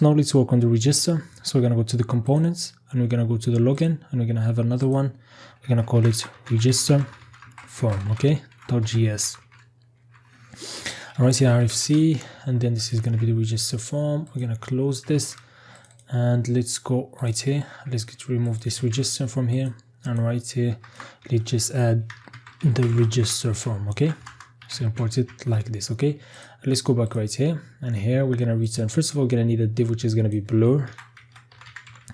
Now let's work on the register. So we're gonna go to the components and we're gonna go to the login and we're gonna have another one. We're gonna call it register form, okay, .js. Alright, here RFC, and then this is gonna be the register form. We're gonna close this and let's go right here. Let's remove this register from here, and right here let's just add the register form, okay. So import it like this, okay. Let's go back right here, and here we're gonna return. First of all, we're gonna need a div which is gonna be blur,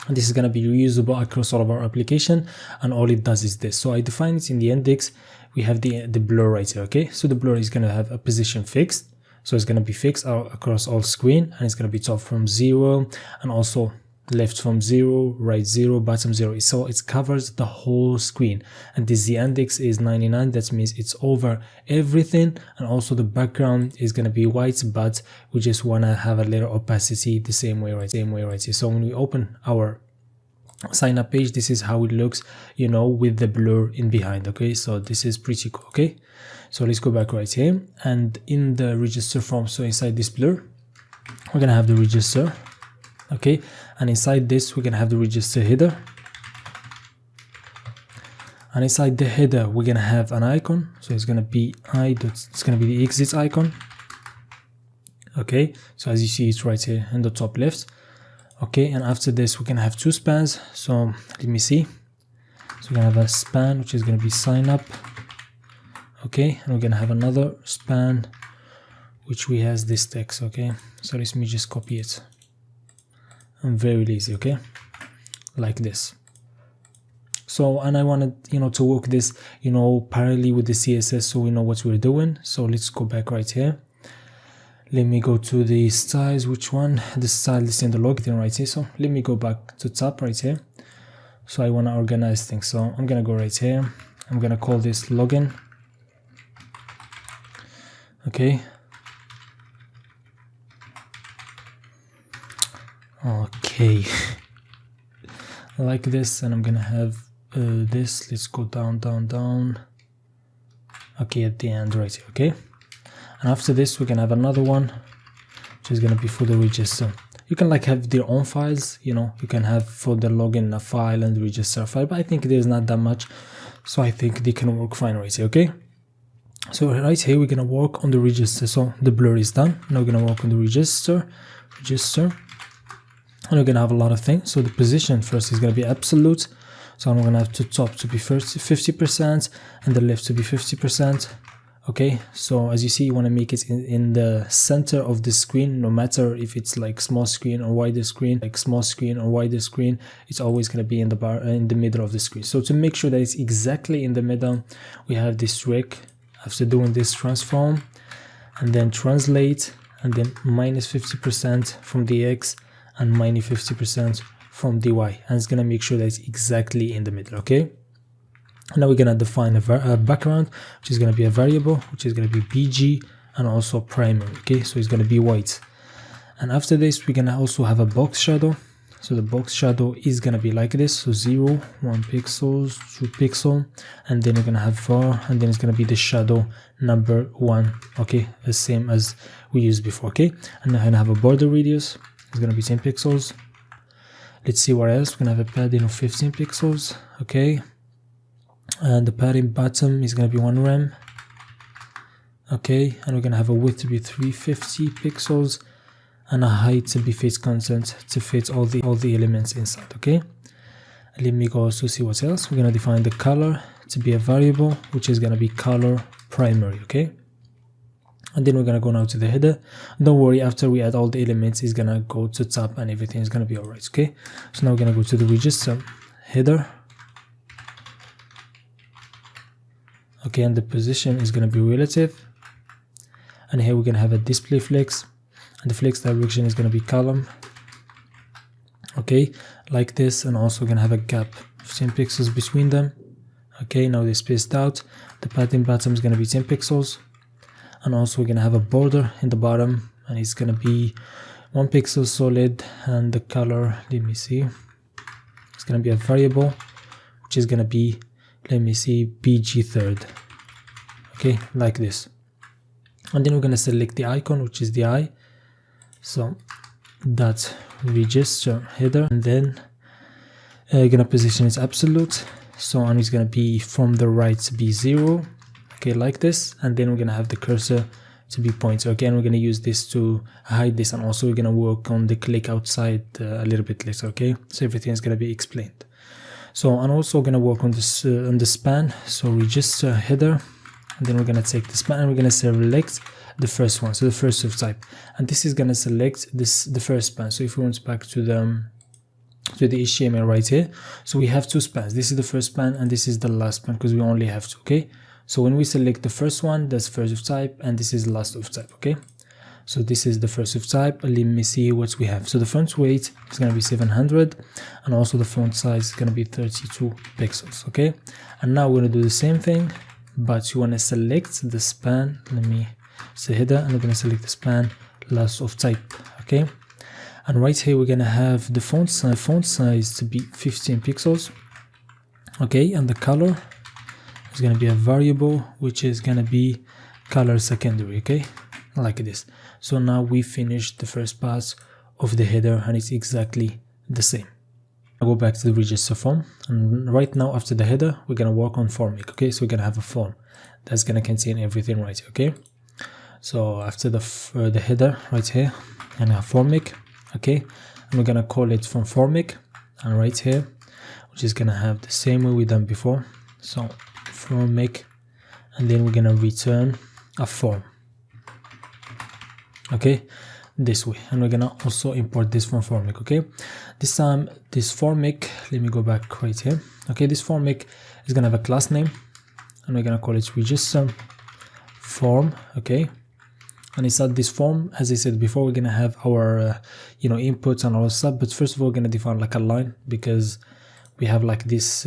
and this is gonna be reusable across all of our application, and all it does is this. So I define it in the index. We have the blur right here, okay. So the blur is gonna have a position fixed, so it's gonna be fixed across all screen, and it's gonna be top from 0, and also left from 0, right 0, bottom 0. So it covers the whole screen, and this the index is 99. That means it's over everything, and also the background is going to be white, but we just want to have a little opacity the same way right here. So when we open our sign up page, this is how it looks, you know, with the blur in behind, okay. So this is pretty cool, okay. So let's go back right here, and in the register form, so inside this blur we're gonna have the register, okay, and inside this we're gonna have the register header, and inside the header we're gonna have an icon. So it's gonna be it's gonna be the exit icon, okay. So as you see, it's right here in the top left, okay. And after this we're gonna have two spans. So let me see. So we're gonna have a span which is gonna be sign up, okay, and we're gonna have another span which we has this text, okay. So let me just copy it. I'm very lazy, okay, like this. So, and I wanted, you know, to work this, you know, parallelly with the CSS, so we know what we're doing. So let's go back right here. Let me go to the styles. Which one? The style is in the login right here. So let me go back to top right here. So I want to organize things. So I'm gonna go right here. I'm gonna call this login, okay. Okay, like this, and I'm gonna have this. Let's go down, okay, at the end right here, okay. And after this we're gonna have another one which is gonna be for the register. You can like have their own files, you know, you can have for the login a file and the register file, but I think there's not that much, so I think they can work fine right here, okay. So right here we're gonna work on the register. So the blur is done. Now we're gonna work on the register, and we're gonna have a lot of things. So the position first is gonna be absolute. So I'm gonna have the top to be 50% and the left to be 50%. Okay, so as you see, you want to make it in the center of the screen, no matter if it's like small screen or wider screen, it's always going to be in the bar in the middle of the screen. So to make sure that it's exactly in the middle, we have this trick. After doing this, transform and then translate, and then minus 50% from the X and minus 50% from the Y, and it's going to make sure that it's exactly in the middle. Okay, now we're going to define a background, which is going to be a variable, which is going to be BG and also primary. Okay, so it's going to be white. And after this, we're going to also have a box shadow. So the box shadow is going to be like this. So 0, 1 pixels, 2 pixel, and then we're going to have var, and then it's going to be the shadow number 1. Okay, the same as we used before. Okay, and I'm going to have a border radius. It's going to be 10 pixels. Let's see what else. We're going to have a padding of 15 pixels. Okay, and the padding bottom is going to be 1 rem. Okay, and we're going to have a width to be 350 pixels and a height to be fit content to fit all the elements inside. Okay, let me go also see what else. We're going to define the color to be a variable, which is going to be color primary. Okay, and then we're going to go now to the header. Don't worry, after we add all the elements, it's going to go to top and everything is going to be all right. Okay, so now we're going to go to the register header. Okay, and the position is going to be relative, and here we're going to have a display flex, and the flex direction is going to be column. Okay, like this, and also we're going to have a gap of 10 pixels between them. Okay, now they're spaced out. The padding bottom is going to be 10 pixels, and also we're going to have a border in the bottom, and it's going to be 1 pixel solid, and the color, let me see, it's going to be a variable, which is going to be, let me see, BG third. Okay, like this. And then we're going to select the icon, which is the eye. So that's register header, and then gonna position it absolute. So and it's gonna be from the right to be 0, okay, like this, and then we're gonna have the cursor to be pointer. Again, we're gonna use this to hide this, and also we're gonna work on the click outside a little bit later, okay? So everything is gonna be explained. So I'm also gonna work on this on the span. So register header, and then we're gonna take the span and we're gonna select the first one, so the first of type, and this is gonna select the first span. So if we went back to the HTML right here, so we have two spans. This is the first span and this is the last span because we only have two, okay? So when we select the first one, that's first of type, and this is last of type, okay? So this is the first of type. Let me see what we have. So the font weight is going to be 700, and also the font size is going to be 32 pixels, okay? And now we're going to do the same thing, but you want to select the span. Let me say header, and we're going to select the span last of type, okay? And right here we're going to have the font size to be 15 pixels, okay? And the color is going to be a variable, which is going to be color secondary, okay? Like this. So now we finished the first part of the header, and it's exactly the same. I'll go back to the register form, and right now after the header we're going to work on Formik, okay? So we're going to have a form that's going to contain everything right here, okay? So after the header right here, and have Formik, okay? And we're going to call it from Formik, and right here, which is going to have the same way we done before. So Formik, and then we're going to return a form, okay, this way. And we're gonna also import this from Formik, okay? This time this Formik, let me go back right here, okay? This Formik is gonna have a class name, and we're gonna call it register form, okay? And inside this form, as I said before, we're gonna have our inputs and all stuff, but first of all we're gonna define like a line, because we have like this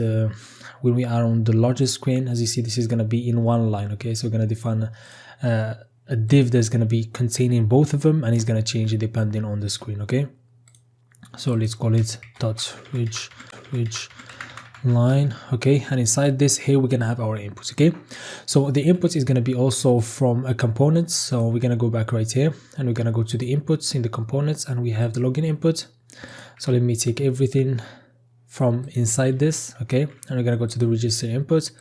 when we are on the largest screen, as you see, this is gonna be in one line, okay? So we're gonna define a div that's going to be containing both of them, and it's going to change it depending on the screen, okay? So let's call it dot ridge line, okay? And inside this here we're going to have our inputs, okay? So the input is going to be also from a component. So we're going to go back right here, and we're going to go to the inputs in the components, and we have the login input. So let me take everything from inside this, okay? And we're going to go to the register input,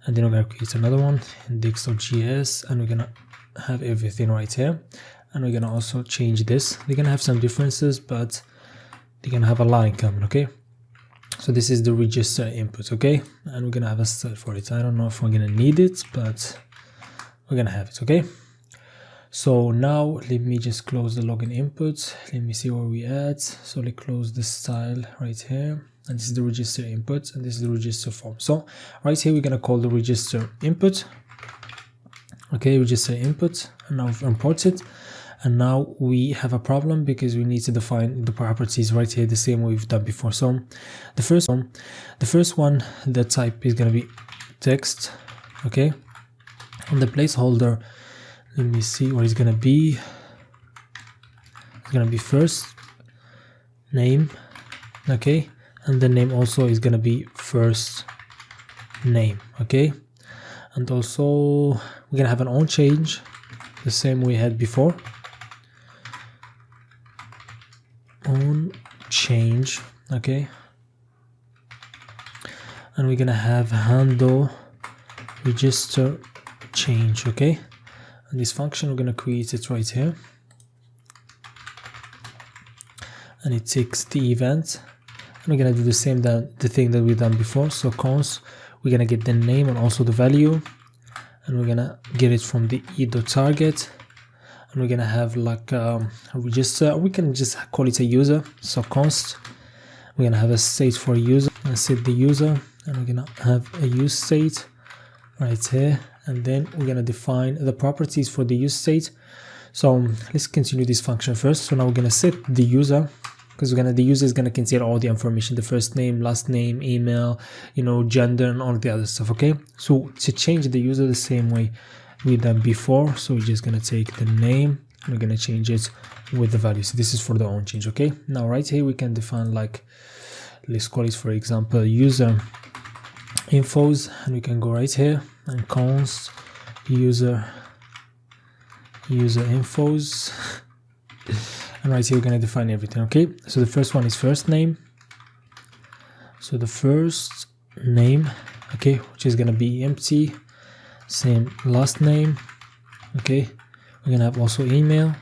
and then we're going to create another one, index.js, and we're going to have everything right here. And we're going to also change this. They're going to have some differences, but they're going to have a line coming, okay? So this is the register input, okay? And we're going to have a style for it. I don't know if we're going to need it, but we're going to have it, okay? So now let me just close the login input. Let me see where we at. So let's close the style right here. And this is the register input, and this is the register form. So right here we're going to call the register input, okay? Register input, and now we've imported. And now we have a problem because we need to define the properties right here the same way we've done before. So the first one, the type is going to be text, okay? And the placeholder, let me see what it's going to be. It's going to be first name, okay? And the name also is going to be first name, okay? And also we're going to have an on change, the same we had before. On change, okay? And we're going to have handle register change, okay? And this function, we're going to create it right here. And it takes the event. We're gonna do the same the thing that we've done before. So const, we're gonna get the name and also the value, and we're gonna get it from the e.target, and we're gonna have like a register. We can just call it a user. So const, we're gonna have a state for a user, and set the user, and we're gonna have a use state right here, and then we're gonna define the properties for the use state. So let's continue this function first. So now we're gonna set the user, because the user is gonna contain all the information, the first name, last name, email, gender, and all the other stuff, okay? So to change the user the same way we done before, so we're just gonna take the name and we're gonna change it with the value. So this is for the on change, okay? Now right here we can define, like, let's call it for example user infos, and we can go right here and const user infos. and right here we're gonna define everything. Okay, so the first one is first name, so the first name, okay, which is gonna be empty. Same last name. Okay, we're gonna have also email,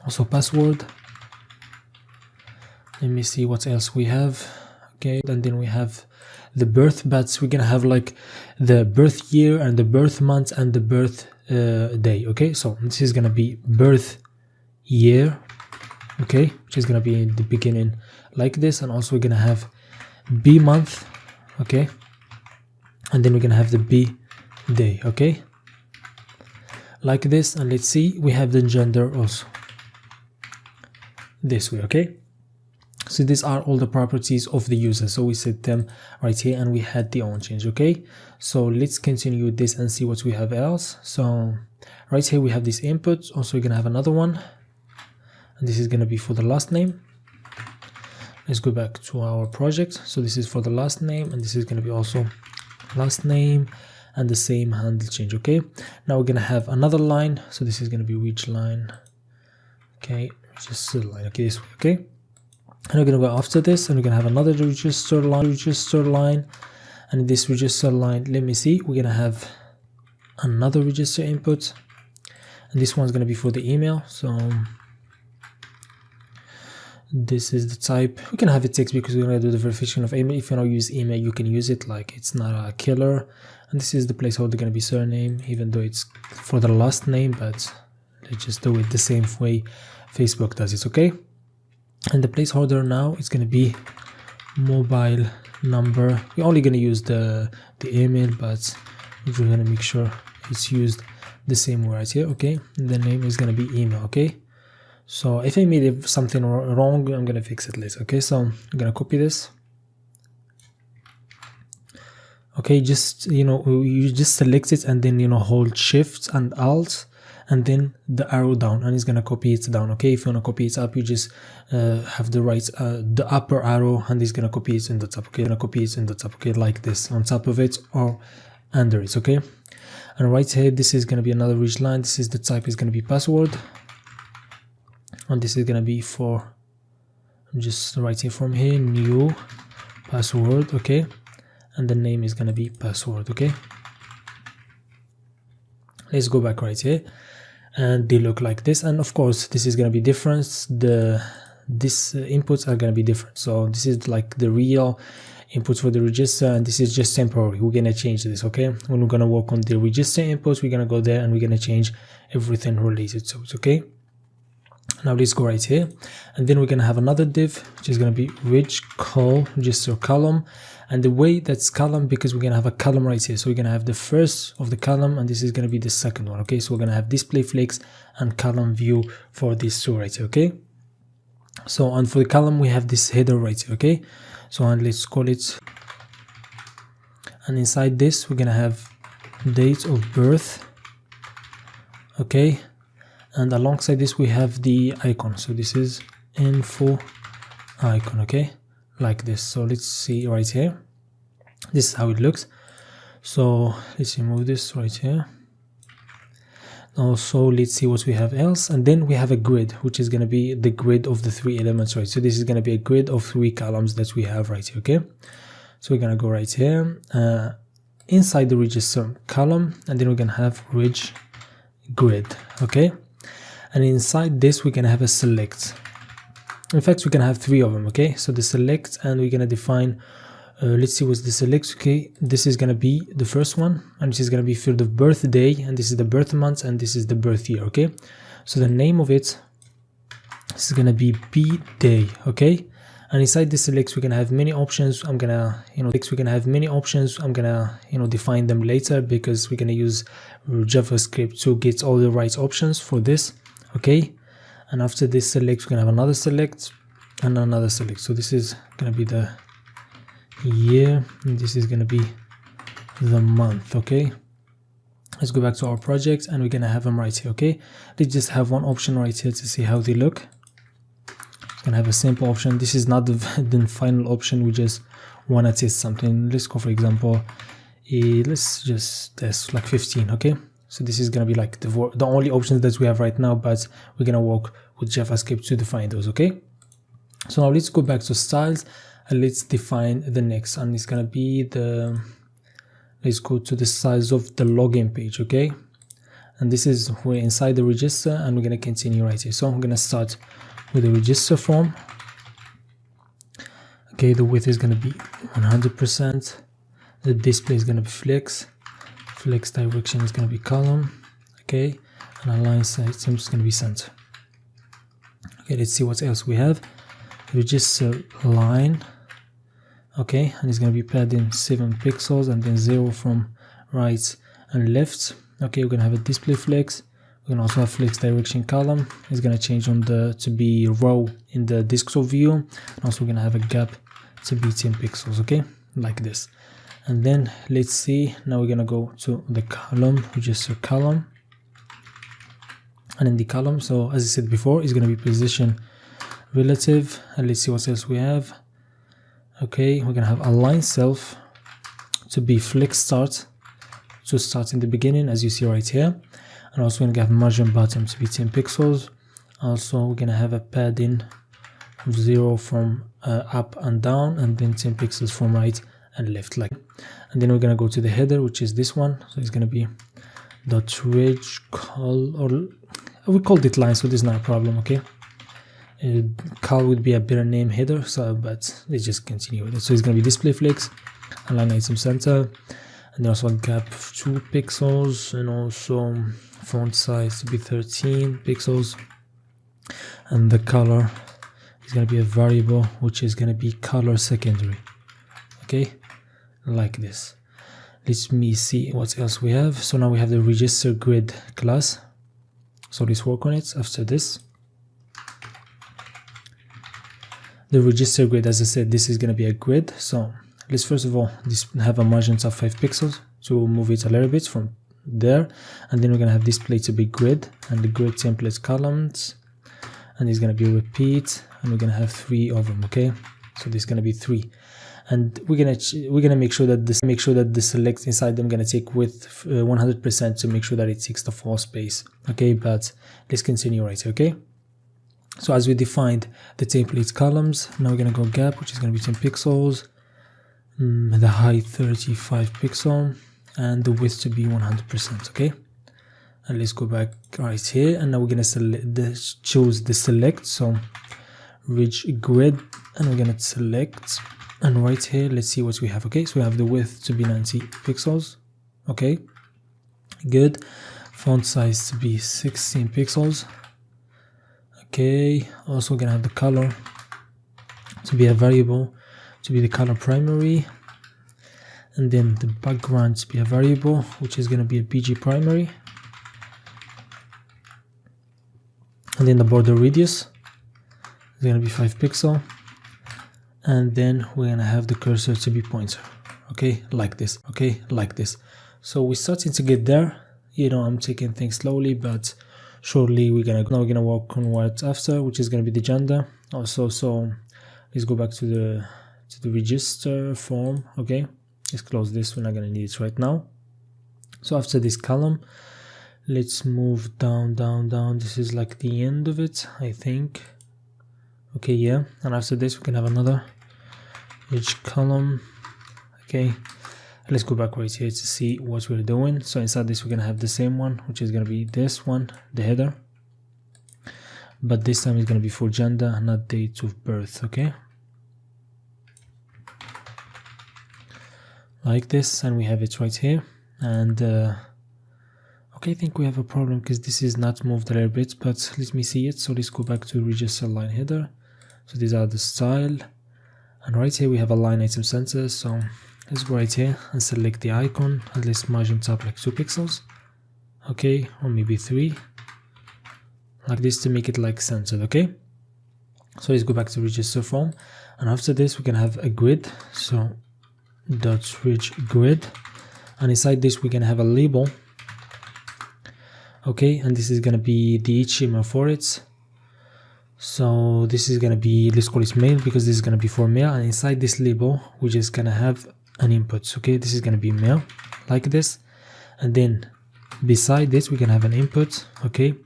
also password. Let me see what else we have. Okay, and then we have the birth, but we're gonna have like the birth year and the birth month and the birth day. Okay, so this is gonna be birth year, okay, which is gonna be in the beginning like this, and also we're gonna have B month, okay, and then we're gonna have the B day, okay, like this. And let's see, we have the gender also this way. Okay, so these are all the properties of the user, so we set them right here and we had the on change. Okay, so let's continue with this and see what we have else. So right here we have this input, also we're gonna have another one, and this is gonna be for the last name. Let's go back to our project. So this is for the last name, and this is gonna be also last name and the same handle change. Okay, now we're gonna have another line, so this is gonna be which line, okay, just a line, okay, this way. Okay, and we're gonna go after this and we're gonna have another register line, and in this register line, let me see, we're gonna have another register input, and this one's gonna be for the email. So this is the type. We can have it text because we're gonna do the verification of email. If you don't use email, you can use it, like it's not a killer. And this is the placeholder gonna be surname, even though it's for the last name, but let's just do it the same way Facebook does it. Okay, and the placeholder now is gonna be mobile number. We're only gonna use the email, but we're gonna make sure it's used the same way right here. Okay, and the name is gonna be email. Okay, so if I made something wrong, I'm gonna fix it later. Okay, so I'm gonna copy this. Okay, just, you know, you just select it and then, you know, hold shift and alt and then the arrow down, and it's gonna copy it down. Okay, if you want to copy it up, you just have the right the upper arrow, and it's gonna copy it in the top. Okay, gonna copy it in the top. Okay, like this, on top of it or under it. Okay, and right here, this is gonna be another ridge line. This is the type is gonna be password, and this is gonna be for, I'm just writing from here, new password. Okay, and the name is gonna be password. Okay, let's go back right here, and they look like this. And of course, this is gonna be different. These inputs are gonna be different. So this is like the real inputs for the register, and this is just temporary. We're gonna change this. Okay, when we're gonna work on the register inputs, we're gonna go there and we're gonna change everything related to it. Okay, now let's go right here, and then we're gonna have another div, which is gonna be register column. And the way that's column, because we're gonna have a column right here, so we're gonna have the first of the column, and this is gonna be the second one. Okay, so we're gonna have display flex and column view for these two right here. Okay, so, and for the column we have this header right here. Okay, so, and let's call it, and inside this we're gonna have date of birth. Okay, and alongside this we have the icon, so this is info icon. Okay, like this. So let's see right here, this is how it looks. So let's remove this right here. Also, let's see what we have else, and then we have a grid, which is going to be the grid of the 3 elements, right? So this is going to be a grid of 3 columns that we have right here. Okay, so we're going to go right here inside the register column, and then we're going to have ridge grid. Okay, and inside this we're going to have a select. In fact, we can have 3 of them. Okay, so the select, and we're gonna define let's see what's the select. Okay, this is gonna be the first one, and this is gonna be for the birthday, and this is the birth month, and this is the birth year. Okay, so the name of it, this is gonna be B day. Okay, and inside the select we're gonna have many options. I'm gonna, you know, we're gonna have many options. I'm gonna, you know, define them later, because we're gonna use JavaScript to get all the right options for this. Okay, and after this select, we're gonna have another select and another select. So this is gonna be the year, and this is gonna be the month. Okay, let's go back to our project, and we're gonna have them right here. Okay, let's just have one option right here to see how they look. It's gonna have a simple option. This is not the final option. We just wanna test something. Let's go, for example, let's just test like 15. Okay, so this is gonna be like the only options that we have right now, but we're gonna work with JavaScript to define those. Okay, so now let's go back to styles and let's define the next, and it's gonna be the, let's go to the size of the login page. Okay, and this is, we're inside the register and we're gonna continue right here. So I'm gonna start with the register form. Okay, the width is gonna be 100%. The display is gonna be flex direction is gonna be column. Okay, and align item is gonna be center. Okay, let's see what else we have. Register line. Okay, and it's gonna be padding 7 pixels and then 0 from right and left. Okay, we're gonna have a display flex. We're gonna also have flex direction column. It's gonna change on the to be row in the desktop view. And also we're gonna have a gap to be 10 pixels. Okay, like this. And then let's see, now we're gonna go to the column, register column. And in the column, so as I said before, it's gonna be position relative. And let's see what else we have. Okay, we're gonna have align self to be flex start, to start in the beginning, as you see right here. And also we're gonna have margin bottom to be 10 pixels. Also we're gonna have a padding of 0 from up and down, and then 10 pixels from right and left, like. And then we're gonna go to the header, which is this one. So it's gonna be .reg col, or we called it line, so there's not a problem. Okay, col would be a better name, header, so but let's just continue with it. So it's gonna be display flex, align item center, and then also a gap of 2 pixels, and also font size to be 13 pixels, and the color is gonna be a variable, which is gonna be color secondary. Okay, like this. Let me see what else we have. So now we have the register grid class. So let's work on it after this. The register grid, as I said, this is going to be a grid. So let's first of all have a margin of 5 pixels to move it a little bit from there. And then we're going to have display to be grid, and the grid template columns. And it's going to be repeat, and we're going to have 3 of them. Okay, so there's going to be 3. And we're gonna make sure that the select inside them gonna take width 100% to make sure that it takes the full space. Okay, but let's continue right here. Okay, so as we defined the template columns, now we're gonna go gap, which is gonna be 10 pixels, the height 35 pixel, and the width to be 100%. Okay, and let's go back right here, and now we're gonna choose the select. So ridge grid, and we're gonna select. And right here, let's see what we have. Okay, so we have the width to be 90 pixels. Okay, good. Font size to be 16 pixels. Okay, also gonna have the color to be a variable, to be the color primary, and then the background to be a variable, which is gonna be a BG primary, and then the border radius is gonna be 5 pixel. And then we're gonna have the cursor to be pointer. Okay, like this. Okay, like this. So we're starting to get there. You know, I'm taking things slowly, but shortly we're gonna work on what after, which is gonna be the gender. Also, so let's go back to the register form. Okay, let's close this. We're not gonna need it right now. So after this column, let's move down. This is like the end of it, I think. Okay, yeah, and after this we can have another each column. Okay, let's go back right here to see what we're doing. So inside this we're gonna have the same one, which is gonna be this one, the header, but this time it's gonna be for gender, not date of birth. Okay, like this, and we have it right here. And okay, I think we have a problem because this is not moved a little bit, but let me see it. So let's go back to register line header. So these are the style, and right here we have a line item center. So let's go right here and select the icon, and let's margin top like 2 pixels. Okay, or maybe 3, like this, to make it like centered. Okay, so let's go back to register form, and after this we can have a grid. So .ridge grid, and inside this we can have a label. Okay, and this is gonna be the HTML for it. So this is gonna be, let's call it mail, because this is gonna be for mail, and inside this label we're just gonna have an input. Okay, this is gonna be mail, like this, and then beside this we can have an input. Okay,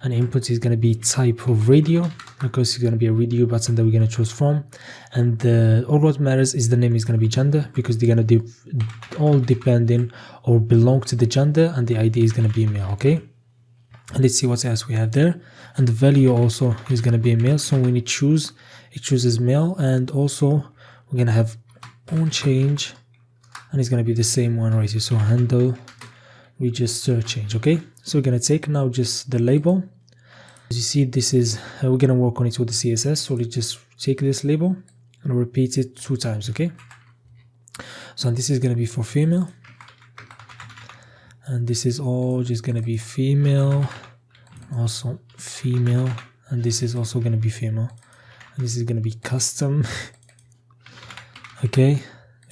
and input is going to be type of radio, because it's going to be a radio button that we're going to choose from. And all what matters is the name is going to be gender, because they're going to all depending or belong to the gender, and the ID is going to be male. Okay, and let's see what else we have there. And the value also is going to be male, so when it chooses male. And also we're going to have on change, and it's going to be the same one right here, so handle register change. Okay, so we're going to take now just the label. As you see, this is we're going to work on it with the CSS, so let's just take this label and repeat it 2 times. Okay, so this is going to be for female, and this is all just going to be female, also female, and this is also going to be female, and this is going to be custom. Okay,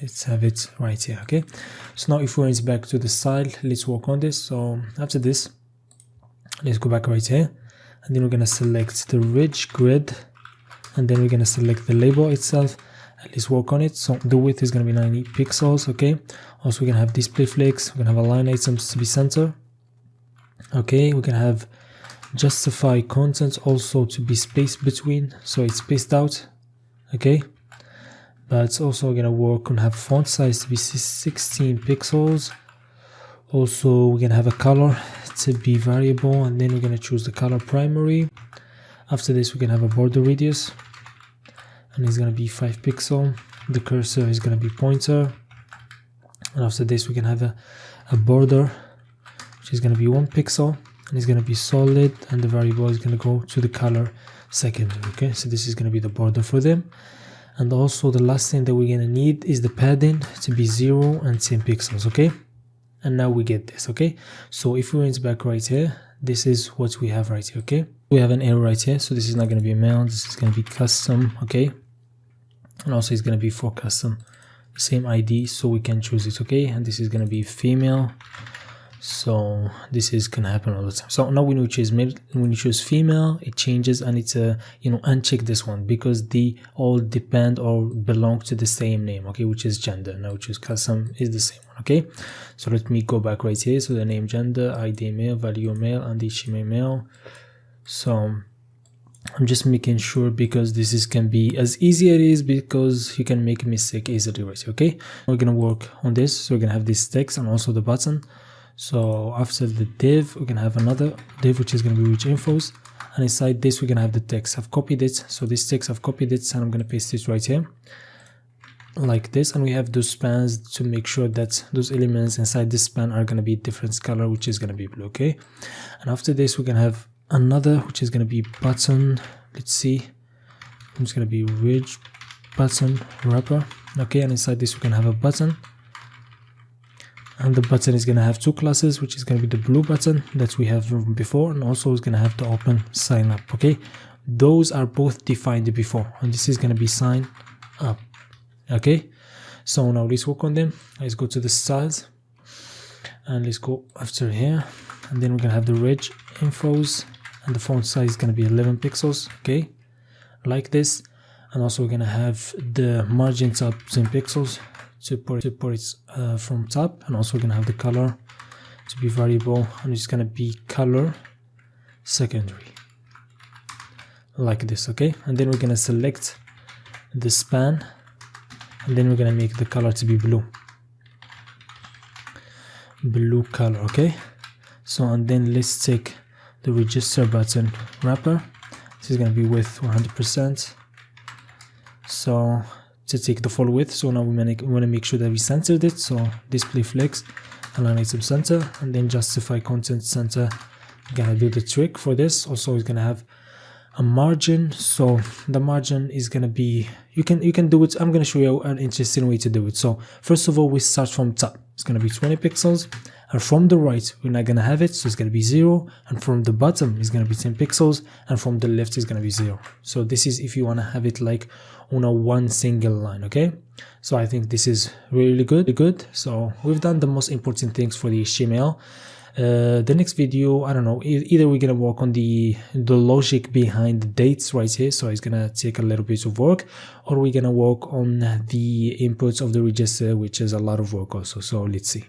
let's have it right here. Okay, so now if we went back to the style, let's work on this. So after this, let's go back right here, and then we're going to select the ridge grid, and then we're going to select the label itself, and let's work on it. So the width is going to be 90 pixels. Okay, also we're going to have display flex, we're going to have align items to be center. Okay, we're going to have justify content also to be spaced between, so it's spaced out. Okay, but it's also going to work on have font size to be 16 pixels. Also we're going to have a color to be variable, and then we're going to choose the color primary. After this, we're going to have a border radius, and it's going to be 5 pixel. The cursor is going to be pointer, and after this we can have a border which is going to be 1 pixel, and it's going to be solid, and the variable is going to go to the color secondary. Okay, so this is going to be the border for them. And also the last thing that we're going to need is the padding to be 0 and 10 pixels. Okay, and now we get this. Okay, so if we went back right here, this is what we have right here. Okay, we have an error right here, so this is not going to be male, this is going to be custom. Okay, and also it's going to be for custom, same ID, so we can choose it. Okay, and this is going to be female, so this is gonna happen all the time. So now when you choose male, when you choose female, it changes, and it's uncheck this one, because they all depend or belong to the same name. Okay, which is gender. Now choose custom is the same one. Okay, so let me go back right here. So the name gender, ID male, value male, and the male. So I'm just making sure, because this is can be as easy as it is, because you can make a mistake easily right here. Okay, we're gonna work on this. So we're gonna have this text and also the button. So after the div, we're gonna have another div which is gonna be rich infos, and inside this we're gonna have the text. I've copied it, so this text I've copied it, and I'm gonna paste it right here like this. And we have those spans to make sure that those elements inside this span are gonna be different color, which is gonna be blue. Okay, and after this we're gonna have another which is gonna be button. Let's see, it's gonna be ridge button wrapper. Okay, and inside this we're gonna have a button. And the button is going to have 2 classes, which is going to be the blue button that we have from before, and also is going to have the open sign up. Okay, those are both defined before, and this is going to be sign up. Okay, so now let's work on them. Let's go to the styles, and let's go after here, and then we're going to have the ridge infos, and the font size is going to be 11 pixels. Okay, like this, and also we're going to have the margin top 10 pixels. To put it from top, and also we're gonna have the color to be variable, and it's gonna be color secondary like this. Okay, and then we're gonna select the span, and then we're gonna make the color to be blue color. Okay, so and then let's take the register button wrapper. This is gonna be width 100%, so to take the full width. So now we want to make sure that we centered it. So display flex, align item center, and then justify content center. We're gonna do the trick for this. Also, it's gonna have a margin. So the margin is gonna be, you can do it. I'm gonna show you an interesting way to do it. So first of all, we start from top. It's gonna be 20 pixels, and from the right we're not gonna have it, so it's gonna be 0, and from the bottom it's gonna be 10 pixels, and from the left is gonna be 0. So this is if you want to have it like on a one single line. Okay, so I think this is really good. So we've done the most important things for the HTML. The next video, I don't know, either we're gonna work on the logic behind the dates right here, so it's gonna take a little bit of work, or we're gonna work on the inputs of the register, which is a lot of work also. So let's see.